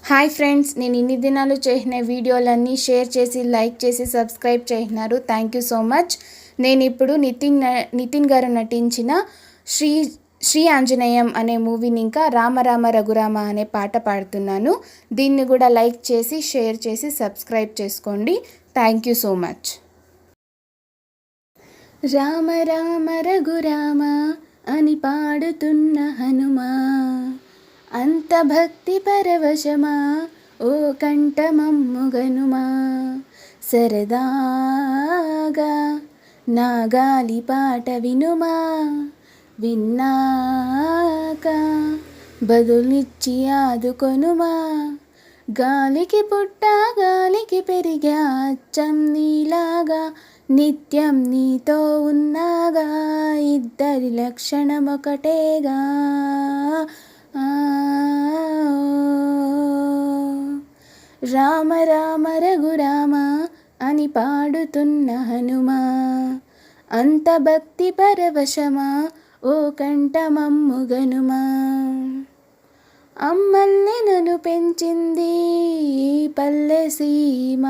Hi friends, నేను ఇన్ని దినాలు చేసిన వీడియోలన్నీ షేర్ చేసి లైక్ చేసి సబ్స్క్రైబ్ చేసినారు. Thank you so much. నేను ఇప్పుడు నితిన్ గారు నటించిన శ్రీ ఆంజనేయం అనే మూవీని ఇంకా రామ రామ రఘురామ అనే పాట పాడుతున్నాను. దీన్ని కూడా లైక్ చేసి షేర్ చేసి సబ్స్క్రైబ్ చేసుకోండి. Thank you so much. Rama Rama Raghurama అని పాడుతున్న హనుమా, అంత భక్తి పరవశమా ఓ కంఠమమ్ముగనుమా. సరదాగా నా గాలి పాట వినుమా, విన్నాక బదులిచ్చి ఆదుకొనుమా. గాలికి పుట్ట గాలికి పెరిగా అచ్చం నీలాగా, నిత్యం నీతో ఉన్నాగా, ఇద్దరి లక్షణం ఒకటేగా. రామ రామ రఘురామ అని పాడుతున్న హనుమా, అంత భక్తి పరవశమా ఓ కంఠమమ్ముగనుమా. అమ్మల్ని నన్ను పెంచింది పల్లె సీమ,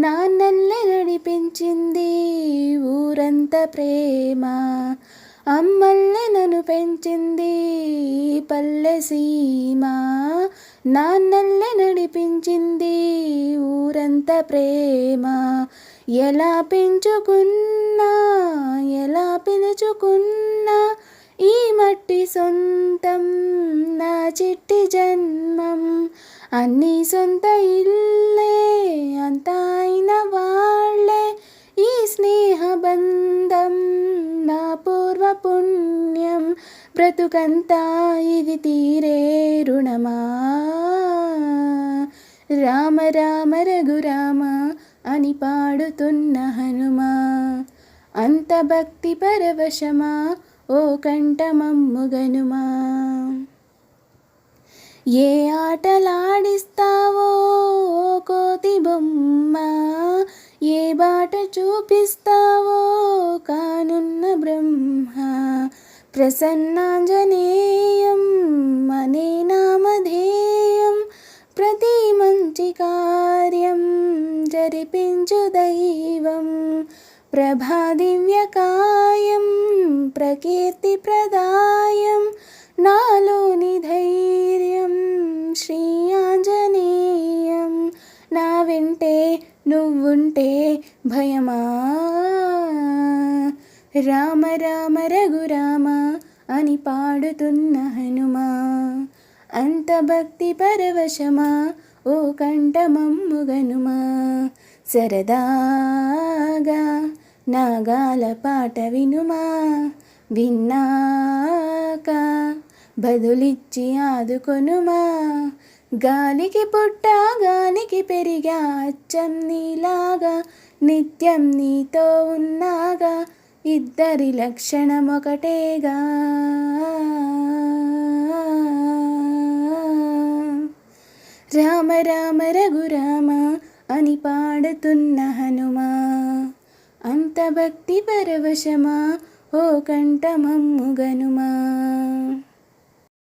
నాన్నల్ని నడిపించింది ఊరంత ప్రేమ. అమ్మల్ని నన్ను పెంచింది పల్లె సీమ, నాన్నల్ని నడిపించింది ఊరంత ప్రేమ. ఎలా పెంచుకున్నా ఎలా పిలుచుకున్నా ఈ మట్టి సొంతం నా చిట్టి జన్మం. అన్నీ సొంత ఇల్లే అంతా అయిన వాళ్ళే, ఈ స్నేహ బంధం నా పూర్వ పుణ్యం. బ్రతుకంతా ఇది తీరే రుణమా. రామ రామ రఘురామ అని పాడుతున్న హనుమా, అంత భక్తి పరవశమా ఓ కంఠమమ్ముగనుమా. ఏ ఆటలాడిస్తావో కోతి బొమ్మ, ఏ బాట చూపిస్తావో కానున్న బ్రహ్మ. ప్రసన్నాంజనేయం అనే నామధేయం, ప్రతి మంచి కార్యం జరిపించు దైవం. ప్రభా దివ్యకాయం ప్రకీర్తి ప్రదాయం, నాలోని ధైర్యం శ్రీ ఆంజనేయం. నా వెంటే నువ్వుంటే భయమా. రామ రామ రఘురామ అని పాడుతున్న హనుమా, అంత భక్తి పరవశమా ఓ కంఠమమ్ముగనుమా. సరదాగా నా గాల పాట వినుమా, విన్నాక బదులిచ్చి ఆదుకొనుమా. గాలికి పుట్ట గాలికి పెరిగా అచ్చం నీలాగా, నిత్యం నీతో ఉన్నాగా, ఇద్దరి లక్షణం ఒకటేగా. రామ రామ రఘురామ అని పాడుతున్న హనుమా, అంత భక్తి పరవశమా ఓ కంఠమమ్ముగనుమా.